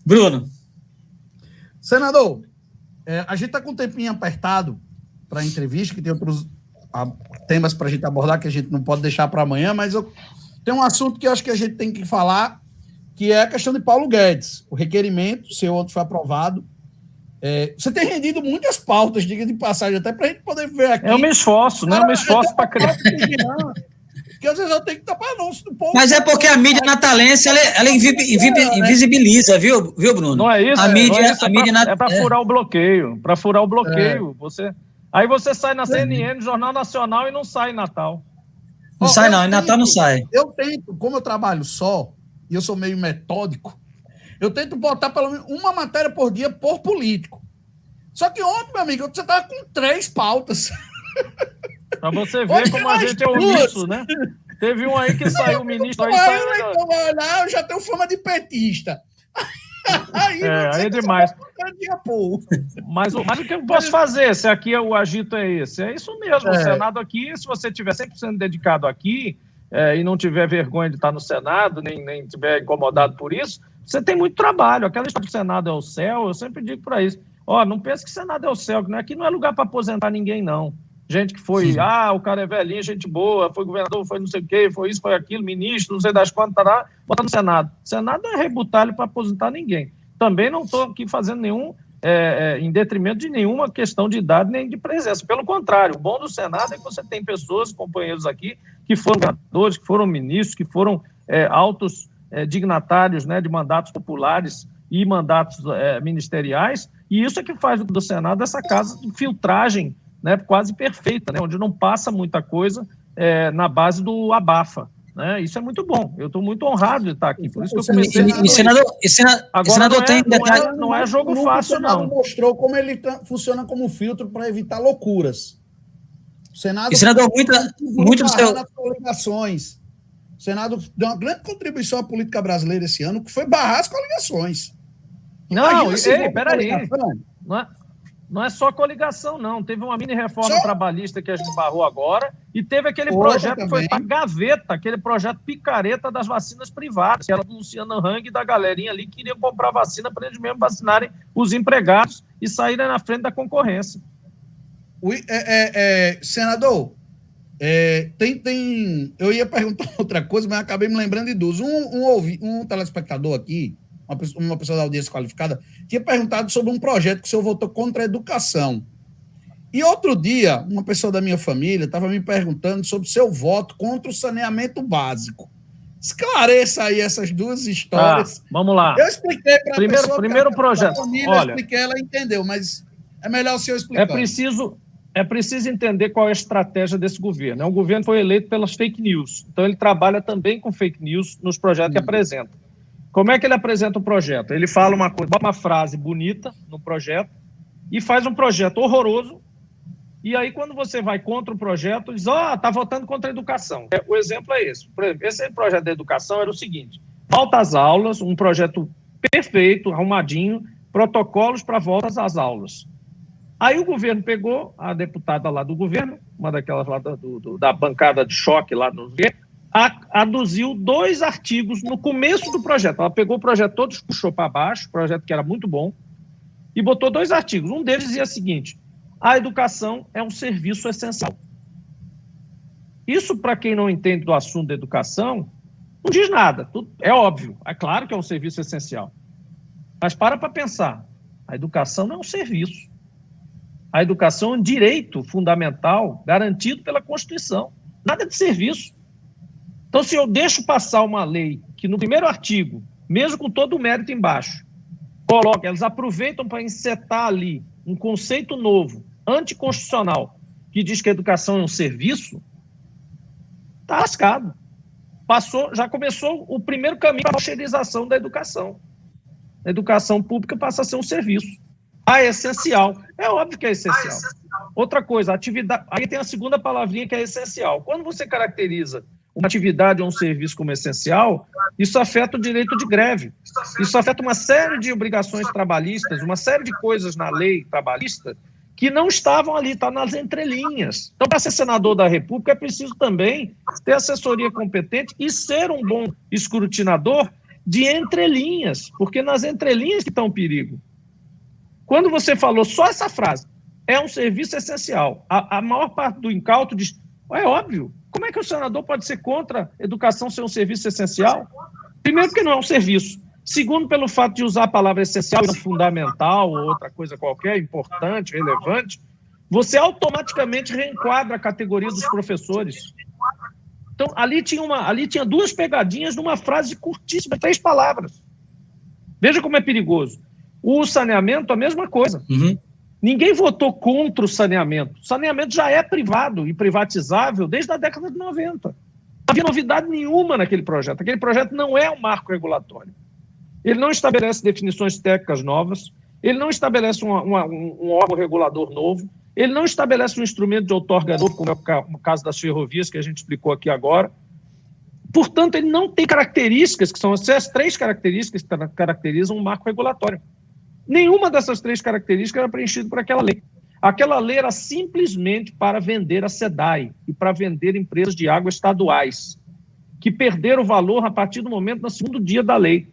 Bruno. Senador, a gente está com um tempinho apertado para a entrevista, que tem outros temas para a gente abordar que a gente não pode deixar para amanhã, mas tem um assunto que eu acho que a gente tem que falar, que é a questão de Paulo Guedes. O requerimento, seu outro foi aprovado. Você tem rendido muitas pautas, diga de passagem, até para a gente poder ver aqui. Eu me esforço, né? Eu me esforço para criar. Porque às vezes eu tenho que tapar anúncio do povo. Mas é porque a mídia natalense, ela invisibiliza, viu, Bruno? Não é isso? A mídia é para furar o bloqueio. Para furar o bloqueio. Aí você sai na CNN, Jornal Nacional, e não sai em Natal. Não sai não, em Natal não sai. Eu tento, como eu trabalho só, e eu sou meio metódico, eu tento botar pelo menos uma matéria por dia por político. Só que ontem, meu amigo, você estava com 3 pautas. Para você ver como a gente é omisso, né? Teve um aí que saiu, o ministro aí saiu... Eu já tenho fama de petista. Aí é demais. Mas o que eu posso fazer, se aqui o agito é esse? É isso mesmo, o Senado aqui, se você estiver 100% dedicado aqui e não tiver vergonha de estar no Senado, nem estiver incomodado por isso, você tem muito trabalho. Aquela história que o Senado é o céu, eu sempre digo para isso. Não pense que o Senado é o céu, que aqui não é lugar para aposentar ninguém, não. Gente que foi, o cara é velhinho, gente boa, foi governador, foi não sei o quê, foi isso, foi aquilo, ministro, não sei das quantas, botar no Senado. O Senado não é rebutalho para aposentar ninguém. Também não estou aqui fazendo nenhum, em detrimento de nenhuma questão de idade nem de presença. Pelo contrário, o bom do Senado é que você tem pessoas, companheiros aqui, que foram governadores, que foram ministros, que foram altos dignatários, né, de mandatos populares e mandatos ministeriais, e isso é que faz do Senado essa casa de filtragem, né, quase perfeita, né, onde não passa muita coisa na base do abafa. Né? Isso é muito bom. Eu estou muito honrado de estar aqui. Por isso que eu comecei... Senador tem detalhe... Não é jogo fácil, não. O Senado mostrou como ele funciona como filtro para evitar loucuras. O Senado... muito do seu... coligações. O Senado deu uma grande contribuição à política brasileira esse ano, que foi barrar as coligações. Peraí. Não é só coligação, não. Teve uma mini-reforma trabalhista que a gente barrou agora e teve aquele projeto que foi para gaveta, aquele projeto picareta das vacinas privadas, que era do Luciano Hang e da galerinha ali que queria comprar vacina para eles mesmos vacinarem os empregados e saírem na frente da concorrência. Senador, eu ia perguntar outra coisa, mas acabei me lembrando de duas. Um telespectador aqui, uma pessoa da audiência qualificada, tinha perguntado sobre um projeto que o senhor votou contra a educação. E outro dia, uma pessoa da minha família estava me perguntando sobre o seu voto contra o saneamento básico. Esclareça aí essas duas histórias. Vamos lá. Eu expliquei para a pessoa... Primeiro projeto. Família, eu expliquei, ela entendeu, mas é melhor o senhor explicar. É preciso entender qual é a estratégia desse governo. O governo foi eleito pelas fake news. Então, ele trabalha também com fake news nos projetos que apresenta. Como é que ele apresenta o projeto? Ele fala uma coisa, bota uma frase bonita no projeto e faz um projeto horroroso. E aí, quando você vai contra o projeto, diz, tá votando contra a educação. O exemplo é esse. Por exemplo, esse projeto da educação era o seguinte, volta às aulas, um projeto perfeito, arrumadinho, protocolos para voltas às aulas. Aí o governo pegou, a deputada lá do governo, uma daquelas lá da bancada de choque lá no governo, aduziu 2 artigos no começo do projeto. Ela pegou o projeto todo, puxou para baixo, projeto que era muito bom, e botou 2 artigos. Um deles dizia o seguinte, a educação é um serviço essencial. Isso, para quem não entende do assunto da educação, não diz nada. É óbvio, é claro que é um serviço essencial. Mas para pensar, a educação não é um serviço. A educação é um direito fundamental garantido pela Constituição. Nada de serviço. Então, se eu deixo passar uma lei que no primeiro artigo, mesmo com todo o mérito embaixo, coloca, eles aproveitam para insetar ali um conceito novo, anticonstitucional, que diz que a educação é um serviço, está lascado. Já começou o primeiro caminho para a voucherização da educação. A educação pública passa a ser um serviço. É essencial. É óbvio que é essencial. Outra coisa, atividade. Aí tem a segunda palavrinha que é essencial. Quando você caracteriza uma atividade ou um serviço como essencial, isso afeta o direito de greve. Isso afeta uma série de obrigações trabalhistas, uma série de coisas na lei trabalhista que não estavam ali, está nas entrelinhas. Então, para ser senador da República, é preciso também ter assessoria competente e ser um bom escrutinador de entrelinhas, porque nas entrelinhas que está o perigo. Quando você falou só essa frase, é um serviço essencial, a maior parte do incauto diz, é óbvio, como é que o senador pode ser contra a educação ser um serviço essencial? Primeiro, porque não é um serviço. Segundo, pelo fato de usar a palavra essencial, fundamental ou outra coisa qualquer, importante, relevante, você automaticamente reenquadra a categoria dos professores. Então, ali tinha 2 pegadinhas numa frase curtíssima, 3 palavras. Veja como é perigoso. O saneamento, a mesma coisa. Uhum. Ninguém votou contra o saneamento. O saneamento já é privado e privatizável desde a década de 90. Não havia novidade nenhuma naquele projeto. Aquele projeto não é um marco regulatório. Ele não estabelece definições técnicas novas, ele não estabelece um órgão regulador novo, ele não estabelece um instrumento de outorga novo, como é o caso das ferrovias, que a gente explicou aqui agora. Portanto, ele não tem características, que são as 3 características que caracterizam um marco regulatório. Nenhuma dessas 3 características era preenchida por aquela lei. Aquela lei era simplesmente para vender a SEDAI e para vender empresas de água estaduais, que perderam o valor a partir do momento do segundo dia da lei.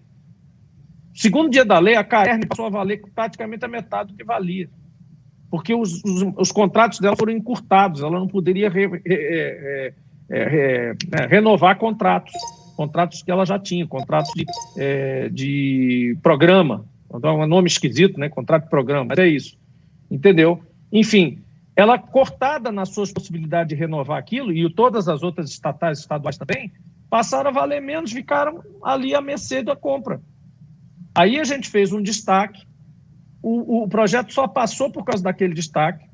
Segundo dia da lei, a CAERN passou a valer praticamente a metade do que valia, porque os contratos dela foram encurtados, ela não poderia renovar contratos que ela já tinha, contratos de programa, um nome esquisito, né? Contrato de programa, mas é isso, entendeu? Enfim, ela cortada nas suas possibilidades de renovar aquilo, e todas as outras estaduais também, passaram a valer menos, ficaram ali à mercê da compra. Aí a gente fez um destaque, o projeto só passou por causa daquele destaque.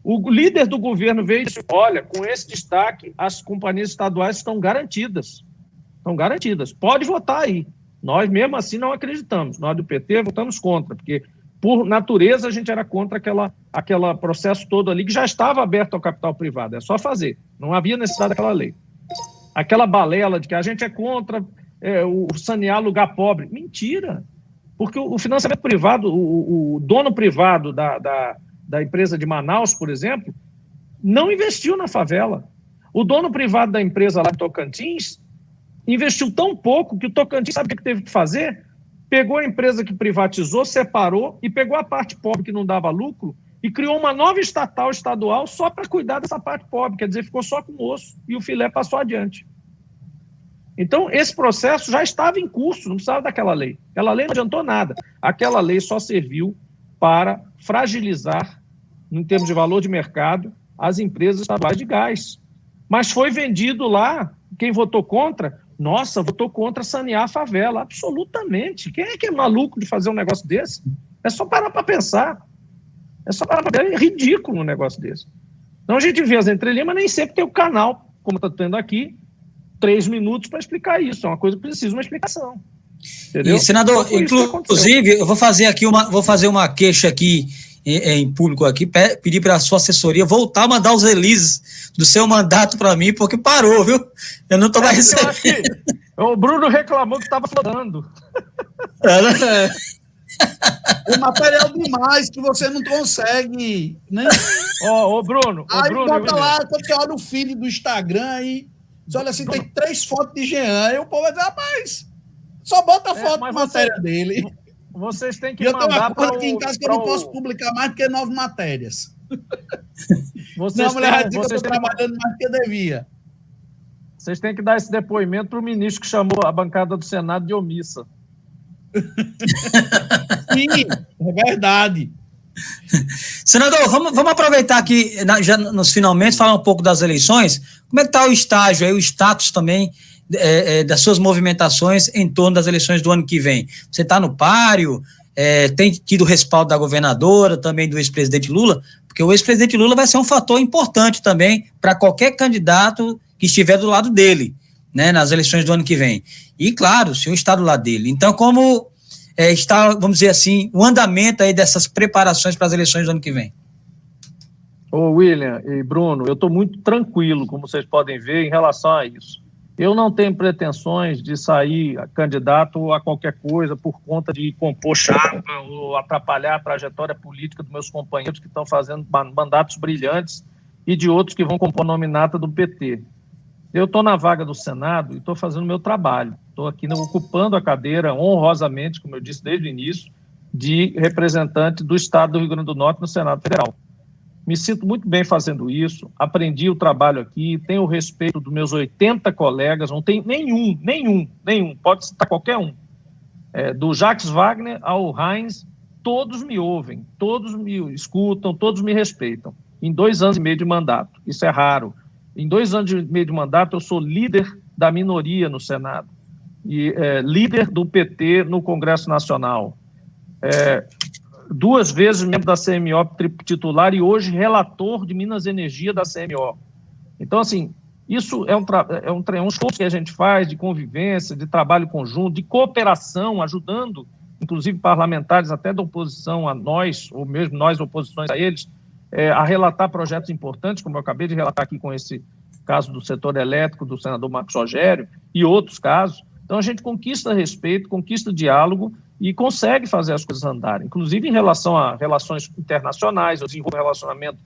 O líder do governo veio e disse, olha, com esse destaque, as companhias estaduais estão garantidas. Estão garantidas. Pode votar aí. Nós, mesmo assim, não acreditamos. Nós do PT votamos contra, porque, por natureza, a gente era contra aquele processo todo ali, que já estava aberto ao capital privado. É só fazer. Não havia necessidade daquela lei. Aquela balela de que a gente é contra... o sanear lugar pobre. Mentira, porque o financiamento privado, o dono privado da empresa de Manaus, por exemplo, não investiu na favela. O dono privado da empresa lá de Tocantins investiu tão pouco que o Tocantins, sabe o que teve que fazer? Pegou a empresa que privatizou, separou e pegou a parte pobre que não dava lucro e criou uma nova estadual só para cuidar dessa parte pobre, quer dizer, ficou só com o osso e o filé passou adiante. Então, esse processo já estava em curso, não precisava daquela lei. Aquela lei não adiantou nada. Aquela lei só serviu para fragilizar, em termos de valor de mercado, as empresas estaduais de gás. Mas foi vendido lá, quem votou contra, nossa, votou contra sanear a favela. Absolutamente. Quem é que é maluco de fazer um negócio desse? É só parar para pensar. É ridículo um negócio desse. Então, a gente vê as entrelinhas, mas nem sempre tem o canal, como está tendo aqui, 3 minutos para explicar isso. É uma coisa que precisa de uma explicação. Entendeu? E, senador, inclusive, eu vou fazer uma queixa aqui em público aqui, pedir para a sua assessoria voltar a mandar os releases do seu mandato para mim, porque parou, viu? Eu não estou mais recebendo. O Bruno reclamou que estava flodando. É material demais que você não consegue, né? Ô, Bruno. Aí Bruno, bota lá, quando você olha o feed do Instagram aí, você olha assim, tem 3 fotos de Jean, aí o povo vai dizer, rapaz, só bota a foto de matéria dele. Vocês têm que mandar. E eu tenho uma para aqui em casa que eu não posso publicar mais do que 9 matérias. Vocês a mulher vai dizer que eu estou trabalhando mais do que devia. Vocês têm que dar esse depoimento para o ministro que chamou a bancada do Senado de omissa. Sim, é verdade. Senador, vamos aproveitar aqui, já nos finalmente, falar um pouco das eleições. Como é que está o estágio aí, o status também das suas movimentações em torno das eleições do ano que vem? Você está no páreo? Tem tido respaldo da governadora, também do ex-presidente Lula? Porque o ex-presidente Lula vai ser um fator importante também para qualquer candidato que estiver do lado dele, né, nas eleições do ano que vem. E, claro, o senhor está do lado dele. Então, como está, vamos dizer assim, o andamento aí dessas preparações para as eleições do ano que vem? Ô, William e Bruno, eu estou muito tranquilo, como vocês podem ver, em relação a isso. Eu não tenho pretensões de sair candidato a qualquer coisa por conta de compor chapa ou atrapalhar a trajetória política dos meus companheiros que estão fazendo mandatos brilhantes e de outros que vão compor nominata do PT. Eu estou na vaga do Senado e estou fazendo o meu trabalho. Estou aqui ocupando a cadeira honrosamente, como eu disse desde o início, de representante do Estado do Rio Grande do Norte no Senado Federal. Me sinto muito bem fazendo isso, aprendi o trabalho aqui, tenho o respeito dos meus 80 colegas, não tem nenhum, pode citar qualquer um. Do Jacques Wagner ao Heinz, todos me ouvem, todos me escutam, todos me respeitam. Em 2 anos e meio de mandato, isso é raro. Em 2 anos e meio de mandato, eu sou líder da minoria no Senado, e líder do PT no Congresso Nacional, 2 vezes membro da CMO titular e hoje relator de Minas e Energia da CMO. Então, assim, isso é um esforço que a gente faz de convivência, de trabalho conjunto, de cooperação, ajudando, inclusive parlamentares até da oposição a nós, ou mesmo nós oposições a eles, a relatar projetos importantes, como eu acabei de relatar aqui com esse caso do setor elétrico, do senador Marcos Rogério, e outros casos. Então, a gente conquista respeito, conquista diálogo e consegue fazer as coisas andarem. Inclusive, em relação a relações internacionais, eu desenvolvo relacionamento,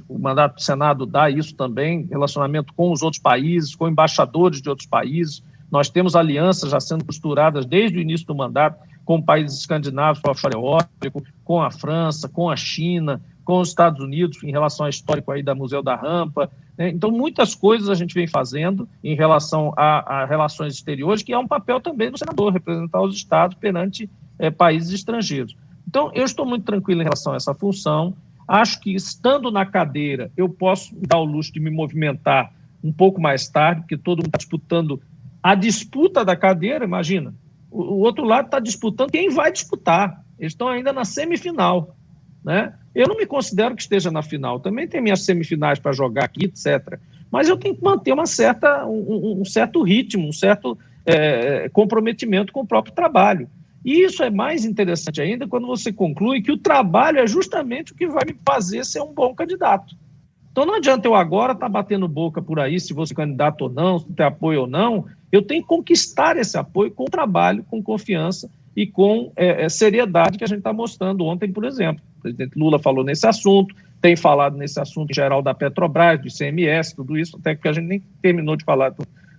o mandato do Senado dá isso também, relacionamento com os outros países, com embaixadores de outros países. Nós temos alianças já sendo costuradas desde o início do mandato com países escandinavos para o offshore eólico, com a França, com a China, com os Estados Unidos, em relação ao histórico aí da Museu da Rampa. Então, muitas coisas a gente vem fazendo em relação a relações exteriores, que é um papel também do senador, representar os estados perante países estrangeiros. Então, eu estou muito tranquilo em relação a essa função. Acho que, estando na cadeira, eu posso dar o luxo de me movimentar um pouco mais tarde, porque todo mundo está disputando a disputa da cadeira, imagina. O outro lado está disputando quem vai disputar. Eles estão ainda na semifinal, né? Eu não me considero que esteja na final, também tem minhas semifinais para jogar aqui, etc. Mas eu tenho que manter um certo ritmo, um certo comprometimento com o próprio trabalho. E isso é mais interessante ainda quando você conclui que o trabalho é justamente o que vai me fazer ser um bom candidato. Então não adianta eu agora estar batendo boca por aí, se vou ser candidato ou não, se tem apoio ou não. Eu tenho que conquistar esse apoio com trabalho, com confiança e com seriedade que a gente está mostrando ontem, por exemplo. O presidente Lula falou nesse assunto, tem falado nesse assunto em geral da Petrobras, do ICMS, tudo isso, até que a gente nem terminou de falar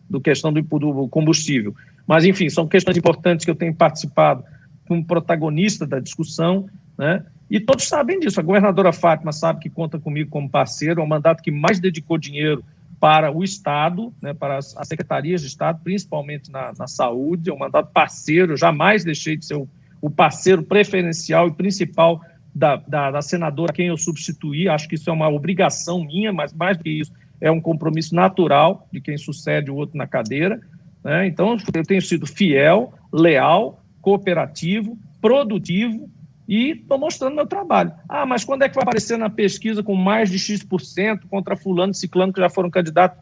do questão do combustível. Mas, enfim, são questões importantes que eu tenho participado como protagonista da discussão, né? E todos sabem disso. A governadora Fátima sabe que conta comigo como parceiro, é o mandato que mais dedicou dinheiro para o Estado, né, para as secretarias de Estado, principalmente na saúde, é um mandato parceiro, jamais deixei de ser o parceiro preferencial e principal da senadora a quem eu substituí. Acho que isso é uma obrigação minha, mas mais do que isso, é um compromisso natural de quem sucede o outro na cadeira, né? Então, eu tenho sido fiel, leal, cooperativo, produtivo e estou mostrando meu trabalho. Ah, mas quando é que vai aparecer na pesquisa com mais de X% contra fulano e ciclano que já foram candidatos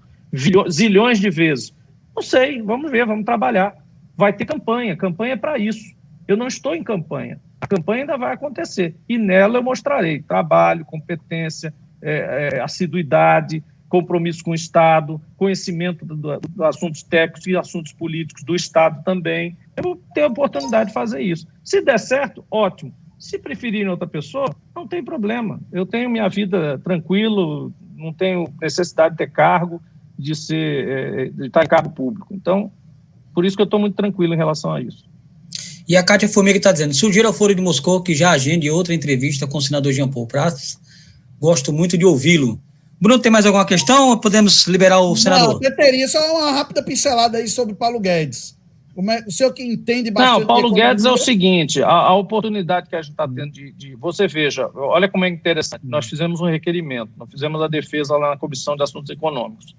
zilhões de vezes? Não sei, vamos ver, vamos trabalhar. vai ter campanha é para isso. Eu não estou em campanha. A campanha ainda vai acontecer. E nela eu mostrarei trabalho, competência, assiduidade, compromisso com o Estado, conhecimento dos assuntos técnicos e assuntos políticos do Estado também. Eu vou ter a oportunidade de fazer isso. Se der certo, ótimo. Se preferirem outra pessoa, não tem problema. Eu tenho minha vida tranquilo, não tenho necessidade de ter cargo, de estar em cargo público. Então, por isso que eu estou muito tranquilo em relação a isso. E a Kátia Formiga está dizendo, sugiro ao Foro de Moscou que já agende outra entrevista com o senador Jean Paul Prats. Gosto muito de ouvi-lo. Bruno, tem mais alguma questão ou podemos liberar o senador? Não, eu teria só uma rápida pincelada aí sobre Paulo Guedes. O senhor que entende bastante... Não, Paulo Guedes é o seguinte, a oportunidade que a gente está tendo você veja, olha como é interessante, nós fizemos um requerimento, nós fizemos a defesa lá na Comissão de Assuntos Econômicos.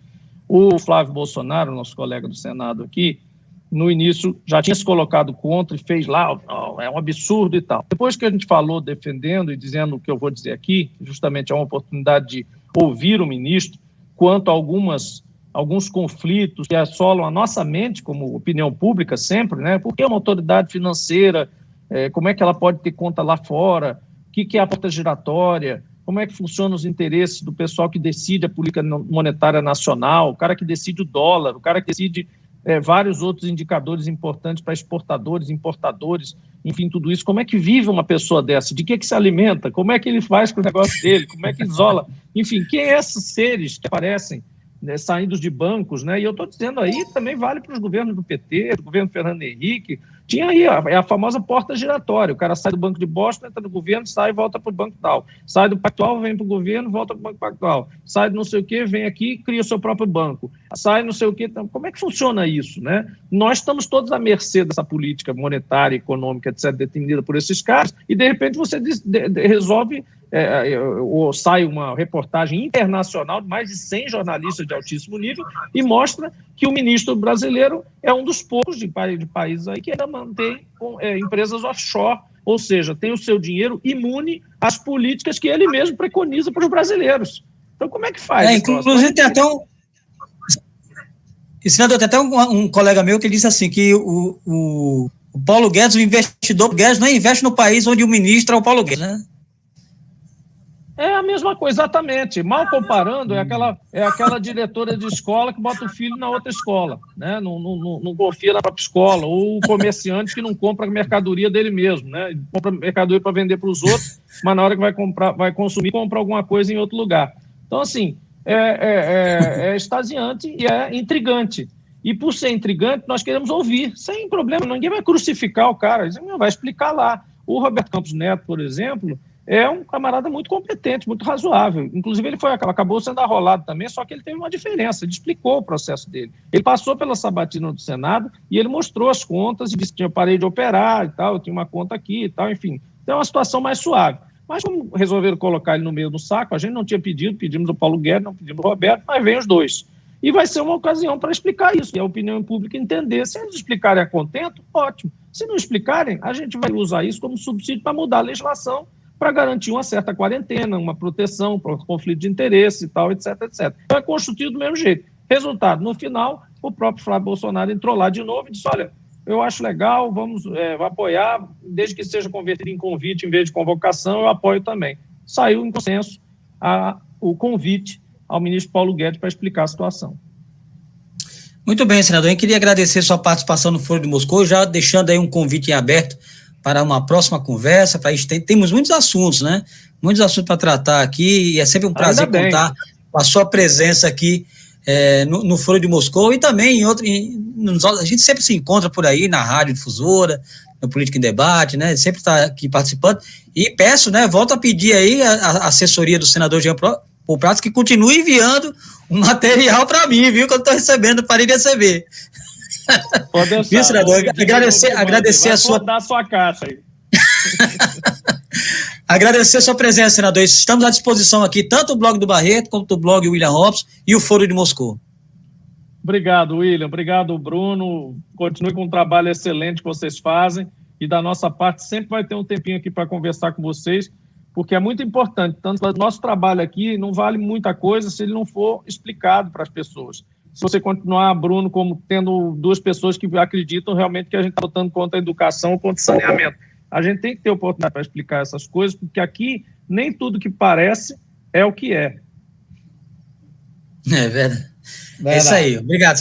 O Flávio Bolsonaro, nosso colega do Senado aqui, no início já tinha se colocado contra e fez lá, é um absurdo e tal. Depois que a gente falou defendendo e dizendo o que eu vou dizer aqui, justamente é uma oportunidade de ouvir o ministro quanto a alguns conflitos que assolam a nossa mente como opinião pública sempre, né? Porque é uma autoridade financeira, como é que ela pode ter conta lá fora, o que é a porta giratória, como é que funcionam os interesses do pessoal que decide a política monetária nacional, o cara que decide o dólar, o cara que decide vários outros indicadores importantes para exportadores, importadores, enfim, tudo isso. Como é que vive uma pessoa dessa? De que se alimenta? Como é que ele faz com o negócio dele? Como é que isola? Enfim, quem é esses seres que aparecem saindo de bancos, né? E eu estou dizendo aí, também vale para os governos do PT, do governo Fernando Henrique. Tinha aí a famosa porta giratória. O cara sai do Banco de Boston, entra no governo, sai e volta para o Banco tal. Sai do Pactual, vem para o governo, volta para o Banco Pactual. Sai do não sei o quê, vem aqui, cria o seu próprio banco. Sai não sei o quê. Então, como é que funciona isso, né? Nós estamos todos à mercê dessa política monetária, econômica, etc., determinada por esses caras, e de repente você resolve... ou sai uma reportagem internacional de mais de 100 jornalistas de altíssimo nível e mostra que o ministro brasileiro é um dos poucos de países aí que ainda mantém empresas offshore, ou seja, tem o seu dinheiro imune às políticas que ele mesmo preconiza para os brasileiros. Então, como é que faz? Inclusive, tem até senador, tem até um colega meu que disse assim, que o Paulo Guedes, o investidor Guedes, não investe no país onde o ministro é o Paulo Guedes, né? É a mesma coisa, exatamente. Mal comparando, é aquela diretora de escola que bota o filho na outra escola, né? Não confia na própria escola, ou o comerciante que não compra a mercadoria dele mesmo, né? Compra mercadoria para vender para os outros, mas na hora que vai consumir, compra alguma coisa em outro lugar. Então, assim, é extasiante e é intrigante. E por ser intrigante, nós queremos ouvir, sem problema, ninguém vai crucificar o cara, vai explicar lá. O Roberto Campos Neto, por exemplo, é um camarada muito competente, muito razoável. Inclusive, ele acabou sendo arrolado também, só que ele teve uma diferença, ele explicou o processo dele. Ele passou pela sabatina do Senado e ele mostrou as contas e disse que tinha parei de operar e tal, eu tinha uma conta aqui e tal, enfim. Então, é uma situação mais suave. Mas como resolveram colocar ele no meio do saco, a gente não tinha pedido, pedimos o Paulo Guedes, não pedimos o Roberto, mas vem os dois. E vai ser uma ocasião para explicar isso, e a opinião pública entender. Se eles explicarem a contento, ótimo. Se não explicarem, a gente vai usar isso como subsídio para mudar a legislação, para garantir uma certa quarentena, uma proteção para conflito de interesse e tal, etc, etc. Então é construído do mesmo jeito. Resultado, no final, o próprio Flávio Bolsonaro entrou lá de novo e disse, olha, eu acho legal, vamos apoiar, desde que seja convertido em convite em vez de convocação, eu apoio também. Saiu em consenso o convite ao ministro Paulo Guedes para explicar a situação. Muito bem, senador. Eu queria agradecer sua participação no Foro de Moscou, já deixando aí um convite em aberto para uma próxima conversa. Temos muitos assuntos, né? Muitos assuntos para tratar aqui, e é sempre um prazer contar com a sua presença aqui no Foro de Moscou e também a gente sempre se encontra por aí na Rádio Difusora, no Política em Debate, né? Sempre está aqui participando. E peço, né? Volto a pedir aí a assessoria do senador Jean Paul Prats que continue enviando um material para mim, viu? Que eu estou recebendo, parei de receber. Pode deixar, viu, senador? Agradecer a sua... dar a sua caixa aí. Agradecer a sua presença, senador. Estamos à disposição aqui, tanto o blog do Barreto, quanto o blog William Robson e o Foro de Moscou. Obrigado, William. Obrigado, Bruno. Continue com o trabalho excelente que vocês fazem. E da nossa parte, sempre vai ter um tempinho aqui para conversar com vocês, porque é muito importante. Tanto o nosso trabalho aqui não vale muita coisa se ele não for explicado para as pessoas. se você continuar, Bruno, como tendo duas pessoas que acreditam realmente que a gente está lutando contra a educação, contra o saneamento. A gente tem que ter oportunidade para explicar essas coisas, porque aqui nem tudo que parece é o que é. É verdade. É isso aí. Obrigado.